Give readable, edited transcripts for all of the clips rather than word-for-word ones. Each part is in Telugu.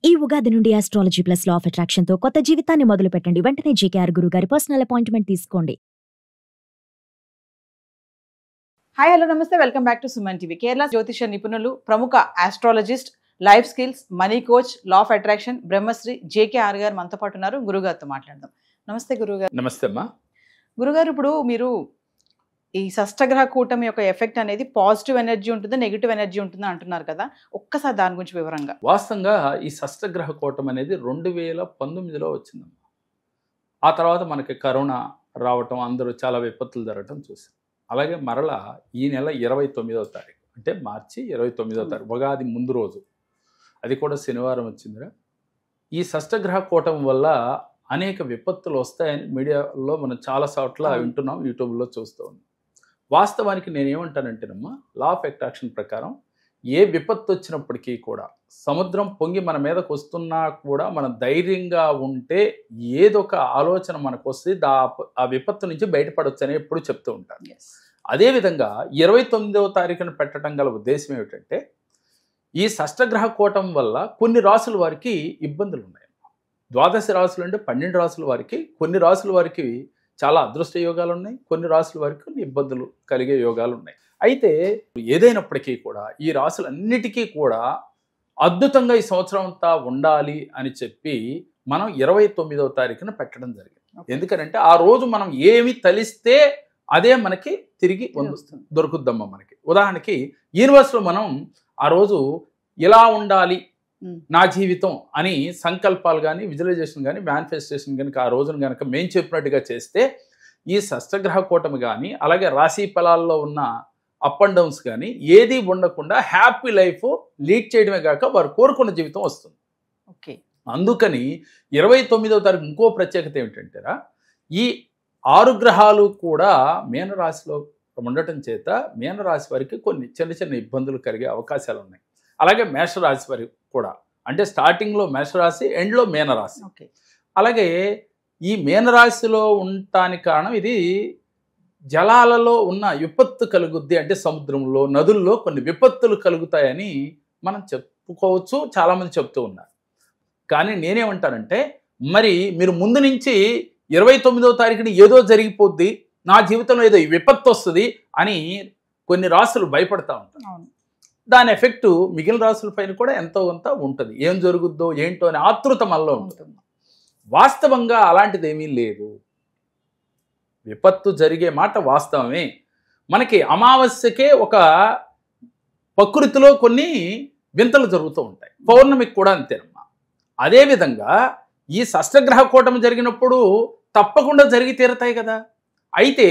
ఈ ఉగాది నుండి astrology plus law of attraction తో కొత్త జీవితాన్ని మొదలు పెట్టండి. వెంటనే జీకేఆర్ గురువు గారి పర్సనల్ అపాయింట్మెంట్ తీసుకోండి. హాయ్ హలో నమస్తే, welcome back to Suman TV. Kerala జ్యోతిష నిపుణులు, ప్రముఖ astrologist, life skills, money coach, law of attraction Brahmasri JKR గారు మనతో పాటు ఉన్నారు. గురుగారితో మాట్లాడదాం. నమస్తే గురుగారు. నమస్తే అమ్మా. గురుగారు, ఇప్పుడు మీరు ఈ షష్టగ్రహ కూటమి యొక్క ఎఫెక్ట్ అనేది పాజిటివ్ ఎనర్జీ ఉంటుంది, నెగిటివ్ ఎనర్జీ ఉంటుంది అంటున్నారు కదా, ఒక్కసారి దాని గురించి వివరంగా. వాస్తవంగా ఈ షష్టగ్రహ కూటమి అనేది 2019లో వచ్చిందమ్మా. ఆ తర్వాత మనకి కరోనా రావటం, అందరూ చాలా విపత్తులు జరగటం చూసాం. అలాగే మరలా ఈ నెల 29వ తారీఖు, అంటే మార్చి 29వ తారీఖు, ఉగాది ముందు రోజు, అది కూడా శనివారం వచ్చిందిరా. ఈ షష్టగ్రహ కూటమి వల్ల అనేక విపత్తులు వస్తాయని మీడియాలో మనం చాలా చోట్ల వింటున్నాం, యూట్యూబ్లో చూస్తూ ఉన్నాం. వాస్తవానికి నేనేమంటానంటేనమ్మా, లా ఆఫ్ అట్రాక్షన్ ప్రకారం ఏ విపత్తు వచ్చినప్పటికీ కూడా, సముద్రం పొంగి మన మీదకు వస్తున్నా కూడా మనం ధైర్యంగా ఉంటే ఏదో ఒక ఆలోచన మనకు వస్తుంది, ఆ విపత్తు నుంచి బయటపడవచ్చు అని ఎప్పుడు చెప్తూ ఉంటాను. అదేవిధంగా 29వ తారీఖున పెట్టడం గల ఉద్దేశం ఏమిటంటే, ఈ షష్టగ్రహ కూటం వల్ల కొన్ని రాసుల వారికి ఇబ్బందులు ఉన్నాయి. ద్వాదశ రాసులు అంటే 12 రాసుల వారికి, కొన్ని రాసుల వారికి చాలా అదృష్ట యోగాలు ఉన్నాయి, కొన్ని రాసుల వారికి కొన్ని ఇబ్బందులు కలిగే యోగాలు ఉన్నాయి. అయితే ఏదైనప్పటికీ కూడా ఈ రాసులన్నిటికీ కూడా అద్భుతంగా ఈ సంవత్సరం అంతా ఉండాలి అని చెప్పి మనం 29వ తారీఖున పెట్టడం జరిగింది. ఎందుకంటే ఆ రోజు మనం ఏమి తలిస్తే అదే మనకి తిరిగి దొరుకుద్దమ్మా. మనకి ఉదాహరణకి యూనివర్స్లో మనం ఆ రోజు ఇలా ఉండాలి నా జీవితం అని సంకల్పాలు కానీ, విజువలైజేషన్ కానీ, మేనిఫెస్టేషన్ కనుక ఆ రోజున కనుక మేము చెప్పినట్టుగా చేస్తే, ఈ షష్టగ్రహ కూటమి కానీ, అలాగే రాశి ఫలాల్లో ఉన్న అప్ అండ్ డౌన్స్ కానీ ఏది ఉండకుండా హ్యాపీ లైఫ్ లీడ్ చేయడమే కాక వారు కోరుకున్న జీవితం వస్తుంది. ఓకే. అందుకని 29వ తారీఖు ఇంకో ప్రత్యేకత ఏమిటంటేరా, ఈ 6 గ్రహాలు కూడా మీనరాశిలో ఉండటం చేత మీనరాశి వారికి కొన్ని చిన్న చిన్న ఇబ్బందులు కలిగే అవకాశాలు ఉన్నాయి. అలాగే మేషరాశి వారికి కూడా, అంటే స్టార్టింగ్లో మేషరాశి, ఎండ్లో మీనరాశి. అలాగే ఈ మీనరాశిలో ఉండటానికి కారణం, ఇది జలాలలో ఉన్న విపత్తు కలుగుద్ది, అంటే సముద్రంలో, నదుల్లో కొన్ని విపత్తులు కలుగుతాయని మనం చెప్పుకోవచ్చు, చాలామంది చెప్తూ ఉన్నారు. కానీ నేనేమంటానంటే, మరి మీరు ముందు నుంచి 29వ తారీఖుని ఏదో జరిగిపోద్ది, నా జీవితంలో ఏదో విపత్తు వస్తుంది అని కొన్ని రాసులు భయపడతా ఉంటారు. దాని ఎఫెక్టు మిగిలిన రాసుల పైన కూడా ఎంతో కొంత ఉంటుంది. ఏం జరుగుద్దో ఏంటో అని ఆతృత మనలో ఉంటుంది. వాస్తవంగా అలాంటిది ఏమీ లేదు. విపత్తు జరిగే మాట వాస్తవమే. మనకి అమావాస్యకే ఒక ప్రకృతిలో కొన్ని వింతలు జరుగుతూ ఉంటాయి, పౌర్ణమికి కూడా అంతేనమ్మా. అదేవిధంగా ఈ షష్టగ్రహ కూటమి జరిగినప్పుడు తప్పకుండా జరిగి తీరతాయి కదా. అయితే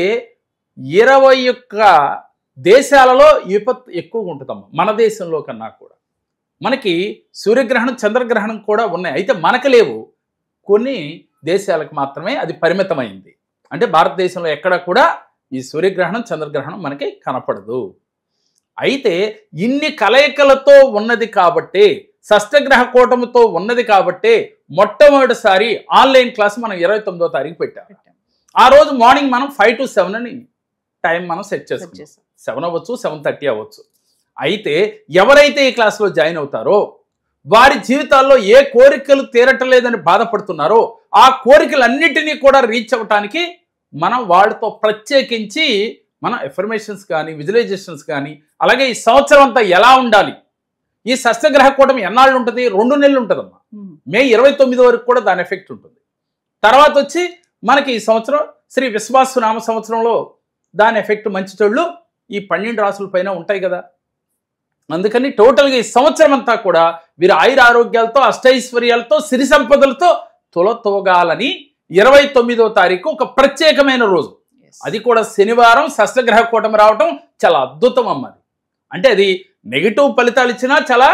21 దేశాలలో విపత్తు ఎక్కువగా ఉంటుందమ్మా, మన దేశంలో కన్నా కూడా. మనకి సూర్యగ్రహణం, చంద్రగ్రహణం కూడా ఉన్నాయి, అయితే మనకు లేవు. కొన్ని దేశాలకు మాత్రమే అది పరిమితమైంది. అంటే భారతదేశంలో ఎక్కడ కూడా ఈ సూర్యగ్రహణం, చంద్రగ్రహణం మనకి కనపడదు. అయితే ఇన్ని కలయికలతో ఉన్నది కాబట్టి, షష్టగ్రహ కూటమితో ఉన్నది కాబట్టి, మొట్టమొదటిసారి ఆన్లైన్ క్లాస్ మనం 29వ తారీఖు పెట్టాం. ఆ రోజు మార్నింగ్ మనం 5 to 7 అని టైం మనం సెట్ చేసుకుంటాం. 7 అవ్వచ్చు, 7:30 అవ్వచ్చు. అయితే ఎవరైతే ఈ క్లాస్లో జాయిన్ అవుతారో వారి జీవితాల్లో ఏ కోరికలు తీరటలేదని బాధపడుతున్నారో ఆ కోరికలన్నిటినీ కూడా రీచ్ అవ్వటానికి మనం వాటితో ప్రత్యేకించి మనం ఎఫర్మేషన్స్ కానీ, విజువలైజేషన్స్ కానీ, అలాగే ఈ సంవత్సరం అంతా ఎలా ఉండాలి, ఈ షష్టగ్రహ కూటమి ఎన్నాళ్ళు ఉంటుంది, 2 నెలలు ఉంటుందమ్మా. మే 29 వరకు కూడా దాని ఎఫెక్ట్ ఉంటుంది. తర్వాత వచ్చి మనకి ఈ సంవత్సరం శ్రీ విశ్వాసనామ సంవత్సరంలో దాని ఎఫెక్ట్, మంచి చెడులు ఈ 12 రాసుల పైన ఉంటాయి కదా. అందుకని టోటల్గా ఈ సంవత్సరం అంతా కూడా వీరు ఆయుర ఆరోగ్యాలతో, అష్టైశ్వర్యాలతో, సిరి సంపదలతో తొలతోగాలని 29వ తారీఖు ఒక ప్రత్యేకమైన రోజు. అది కూడా శనివారం, షష్టగ్రహ కూటమి రావటం చాలా అద్భుతం అమ్మది. అంటే అది నెగిటివ్ ఫలితాలు ఇచ్చినా చాలా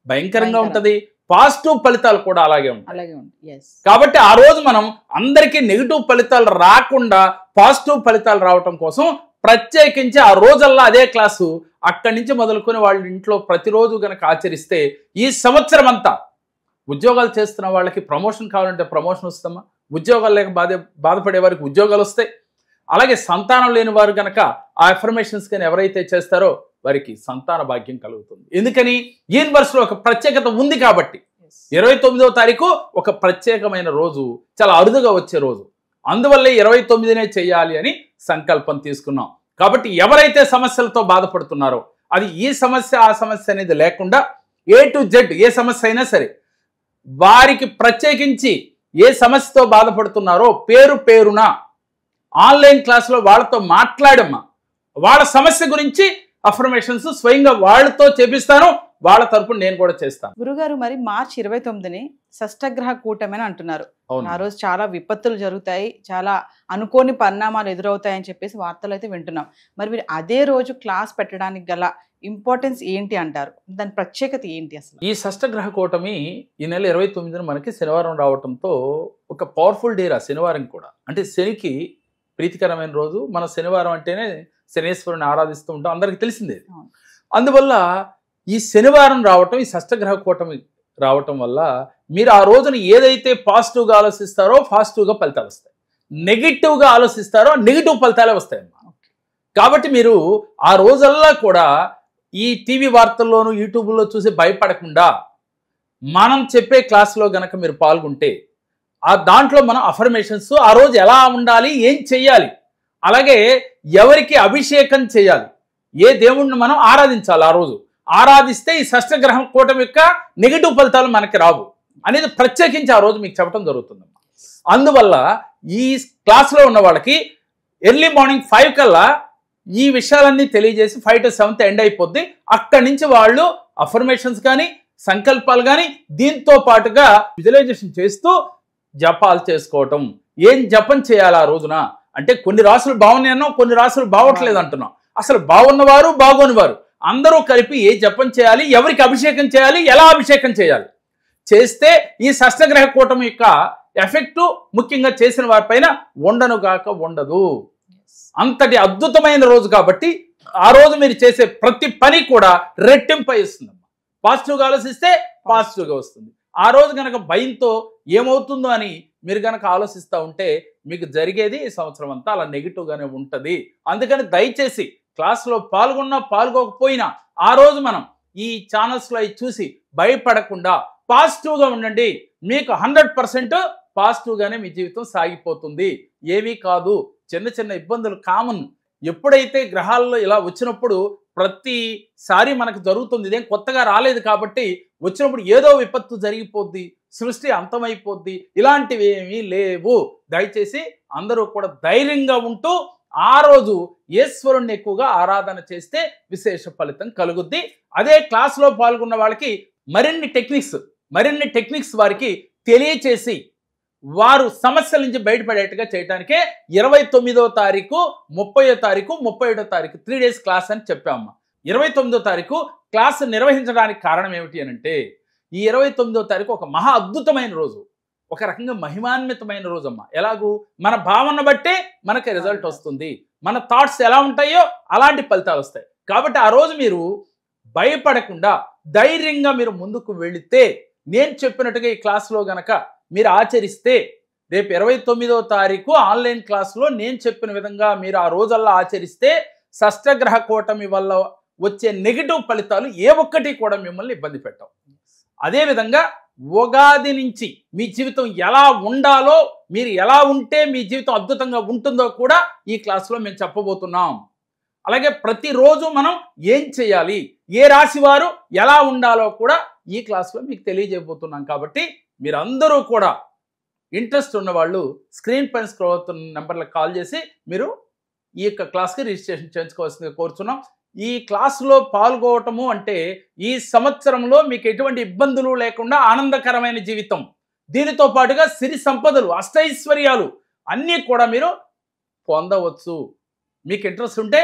భయంకరంగా ఉంటుంది, పాజిటివ్ ఫలితాలు కూడా అలాగే ఉంటాయి. కాబట్టి ఆ రోజు మనం అందరికీ నెగిటివ్ ఫలితాలు రాకుండా పాజిటివ్ ఫలితాలు రావటం కోసం ప్రత్యేకించి ఆ రోజల్లా అదే క్లాసు అక్కడి నుంచి మొదలుకొని వాళ్ళ ఇంట్లో ప్రతిరోజు కనుక ఆచరిస్తే ఈ సంవత్సరం అంతా ఉద్యోగాలు చేస్తున్న వాళ్ళకి ప్రమోషన్ కావాలంటే ప్రమోషన్ వస్తామా, ఉద్యోగాలు లేక బాధపడే వారికి ఉద్యోగాలు వస్తాయి. అలాగే సంతానం లేని వారు కనుక ఆ అఫర్మేషన్స్ కానీ ఎవరైతే చేస్తారో వారికి సంతాన భాగ్యం కలుగుతుంది. ఎందుకని యూనివర్స్లో ఒక ప్రత్యేకత ఉంది కాబట్టి. 29వ తారీఖు ఒక ప్రత్యేకమైన రోజు, చాలా అరుదుగా వచ్చే రోజు. అందువల్లే 29నే చేయాలి అని సంకల్పం తీసుకున్నాం. కాబట్టి ఎవరైతే సమస్యలతో బాధపడుతున్నారో, అది ఈ సమస్య ఆ సమస్య అనేది లేకుండా A to Z ఏ సమస్య అయినా సరే, వారికి ప్రత్యేకించి ఏ సమస్యతో బాధపడుతున్నారో పేరు పేరున ఆన్లైన్ క్లాస్లో వాళ్ళతో మాట్లాడమ్మా. వాళ్ళ సమస్య గురించి అఫర్మేషన్స్ స్వయంగా వాళ్ళతో చేపిస్తాను, వాళ్ళ తరపున నేను కూడా చేస్తాను. గురుగారు, మరి మార్చి 29ని షష్టగ్రహ కూటమి అని అంటున్నారు. అవును. ఆ రోజు చాలా విపత్తులు జరుగుతాయి, చాలా అనుకోని పరిణామాలు ఎదురవుతాయని చెప్పేసి వార్తలు అయితే వింటున్నాం. మరి మీరు అదే రోజు క్లాస్ పెట్టడానికి గల ఇంపార్టెన్స్ ఏంటి అంటారు? దాని ప్రత్యేకత ఏంటి అసలు? ఈ షష్టగ్రహ కూటమి ఈ నెల 29న మనకి శనివారం రావడంతో ఒక పవర్ఫుల్ డేరా శనివారం కూడా. అంటే శనికి ప్రీతికరమైన రోజు. మన శనివారం అంటేనే శనేశ్వరుని ఆరాధిస్తూ ఉంటాం, అందరికీ తెలిసిందే. అందువల్ల ఈ శనివారం రావటం, ఈ షష్టగ్రహ కూటమి రావటం వల్ల మీరు ఆ రోజున ఏదైతే పాజిటివ్గా ఆలోచిస్తారో పాజిటివ్గా ఫలితాలు వస్తాయి, నెగిటివ్గా ఆలోచిస్తారో నెగిటివ్ ఫలితాలే వస్తాయన్నమాట. కాబట్టి మీరు ఆ రోజల్లా కూడా ఈ టీవీ వార్తల్లోనూ యూట్యూబ్లో చూసి భయపడకుండా మనం చెప్పే క్లాస్లో గనక మీరు పాల్గొంటే, ఆ దాంట్లో మనం అఫర్మేషన్స్ ఆ రోజు ఎలా ఉండాలి, ఏం చెయ్యాలి, అలాగే ఎవరికి అభిషేకం చేయాలి, ఏ దేవుణ్ణి మనం ఆరాధించాలి, ఆ రోజు ఆరాధిస్తే ఈ షష్టగ్రహం కూటమి యొక్క నెగిటివ్ ఫలితాలు మనకి రావు అనేది ప్రత్యేకించి ఆ రోజు మీకు చెప్పడం జరుగుతుందమ్మా. అందువల్ల ఈ క్లాస్లో ఉన్న వాళ్ళకి ఎర్లీ మార్నింగ్ 5 కల్లా ఈ విషయాలన్నీ తెలియజేసి 5 to 7 ఎండ్ అయిపోద్ది. అక్కడి నుంచి వాళ్ళు అఫర్మేషన్స్ కానీ సంకల్పాలు కానీ దీంతో పాటుగా విజువలైజేషన్ చేస్తూ జపాలు చేసుకోవటం. ఏం జపం చేయాలి ఆ రోజున అంటే, కొన్ని రాసులు బాగున్నాయన్నో కొన్ని రాసులు బాగోట్లేదు అంటున్నాం. అసలు బాగున్నవారు బాగోనివారు అందరూ కలిపి ఏ జపం చేయాలి, ఎవరికి అభిషేకం చేయాలి, ఎలా అభిషేకం చేయాలి చేస్తే ఈ షష్టగ్రహ కూటమి యొక్క ఎఫెక్టు ముఖ్యంగా చేసిన వారిపైన ఉండనుగాక ఉండదు. అంతటి అద్భుతమైన రోజు కాబట్టి ఆ రోజు మీరు చేసే ప్రతి పని కూడా రెట్టింపై ఇస్తుందమ్మా. పాజిటివ్గా ఆలోచిస్తే పాజిటివ్గా వస్తుంది. ఆ రోజు కనుక భయంతో ఏమవుతుందో అని మీరు కనుక ఆలోచిస్తూ ఉంటే మీకు జరిగేది ఈ సంవత్సరం అంతా అలా నెగిటివ్గానే ఉంటుంది. అందుకని దయచేసి క్లాస్లో పాల్గొన్నా పాల్గొకపోయినా ఆ రోజు మనం ఈ ఛానల్స్లో చూసి భయపడకుండా పాజిటివ్గా ఉండండి. మీకు 100% పాజిటివ్గానే మీ జీవితం సాగిపోతుంది. ఏమీ కాదు, చిన్న చిన్న ఇబ్బందులు కామన్. ఎప్పుడైతే గ్రహాల్లో ఇలా వచ్చినప్పుడు ప్రతిసారి మనకు జరుగుతుంది, ఇదేం కొత్తగా రాలేదు కాబట్టి వచ్చినప్పుడు ఏదో విపత్తు జరిగిపోద్ది, సృష్టి అంతమైపోద్ది, ఇలాంటివి ఏమీ లేవు. దయచేసి అందరూ కూడా ధైర్యంగా ఉంటూ ఆ రోజు ఈశ్వరుణ్ణి ఎక్కువగా ఆరాధన చేస్తే విశేష ఫలితం కలుగుద్ది. అదే క్లాస్లో పాల్గొన్న వాళ్ళకి మరిన్ని టెక్నిక్స్ వారికి తెలియచేసి వారు సమస్యల నుంచి బయటపడేట్టుగా చేయడానికే 29వ తారీఖు 30వ తారీఖు 31వ తారీఖు 3 days క్లాస్ అని చెప్పామమ్మా. 29వ తారీఖు క్లాస్ నిర్వహించడానికి కారణం ఏమిటి అని అంటే, ఈ 29వ తారీఖు ఒక మహా అద్భుతమైన రోజు, ఒక రకంగా మహిమాన్వితమైన రోజు అమ్మా. ఎలాగూ మన భావన బట్టే మనకి రిజల్ట్ వస్తుంది, మన థాట్స్ ఎలా ఉంటాయో అలాంటి ఫలితాలు వస్తాయి. కాబట్టి ఆ రోజు మీరు భయపడకుండా ధైర్యంగా మీరు ముందుకు వెళితే, నేను చెప్పినట్టుగా ఈ క్లాస్లో గనక మీరు ఆచరిస్తే, రేపు 29వ తారీఖు ఆన్లైన్ క్లాస్లో నేను చెప్పిన విధంగా మీరు ఆ రోజల్లా ఆచరిస్తే షష్టగ్రహ కూటమి వల్ల వచ్చే నెగిటివ్ ఫలితాలు ఏ ఒక్కటి కూడా మిమ్మల్ని ఇబ్బంది పెట్టవు. అదేవిధంగా ఉగాది నుంచి మీ జీవితం ఎలా ఉండాలో, మీరు ఎలా ఉంటే మీ జీవితం అద్భుతంగా ఉంటుందో కూడా ఈ క్లాస్లో మేము చెప్పబోతున్నాం. అలాగే ప్రతిరోజు మనం ఏం చేయాలి, ఏ రాశి వారు ఎలా ఉండాలో కూడా ఈ క్లాస్లో మీకు తెలియజేయబోతున్నాం. కాబట్టి మీరందరూ కూడా ఇంట్రెస్ట్ ఉన్నవాళ్ళు స్క్రీన్ పైన స్క్రోల్ అవుతున్న నెంబర్లకు కాల్ చేసి మీరు ఈ యొక్క క్లాస్కి రిజిస్ట్రేషన్ చేయించుకోవాల్సిందిగా కోరుతున్నాం. ఈ క్లాసులో పాల్గొనటము అంటే ఈ సంవత్సరంలో మీకు ఎటువంటి ఇబ్బందులు లేకుండా ఆనందకరమైన జీవితం, దీనితో పాటుగా సిరి సంపదలు, అష్టైశ్వర్యాలు అన్నీ కూడా మీరు పొందవచ్చు. మీకు ఇంట్రెస్ట్ ఉంటే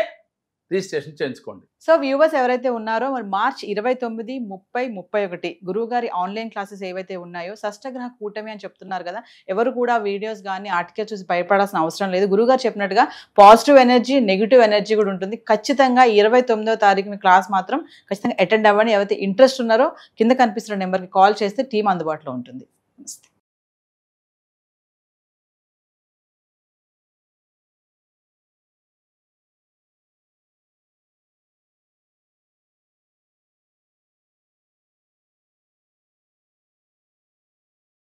రిజిస్ట్రేషన్ చేయించుకోండి. సో వ్యూవర్స్ ఎవరైతే ఉన్నారో, మరి మార్చి 29, 30, 31 గురువు గారి ఆన్లైన్ క్లాసెస్ ఏవైతే ఉన్నాయో షష్టగ్రహ కూటమి అని చెప్తున్నారు కదా, ఎవరు కూడా వీడియోస్ కానీ ఆర్టికల్ చూసి భయపడాల్సిన అవసరం లేదు. గురువుగారు చెప్పినట్టుగా పాజిటివ్ ఎనర్జీ, నెగిటివ్ ఎనర్జీ కూడా ఉంటుంది. ఖచ్చితంగా 29వ తారీఖున క్లాస్ మాత్రం ఖచ్చితంగా అటెండ్ అవ్వండి. ఎవరైతే ఇంట్రెస్ట్ ఉన్నారో కింద కనిపిస్తున్న నెంబర్కి కాల్ చేస్తే టీం అందుబాటులో ఉంటుంది.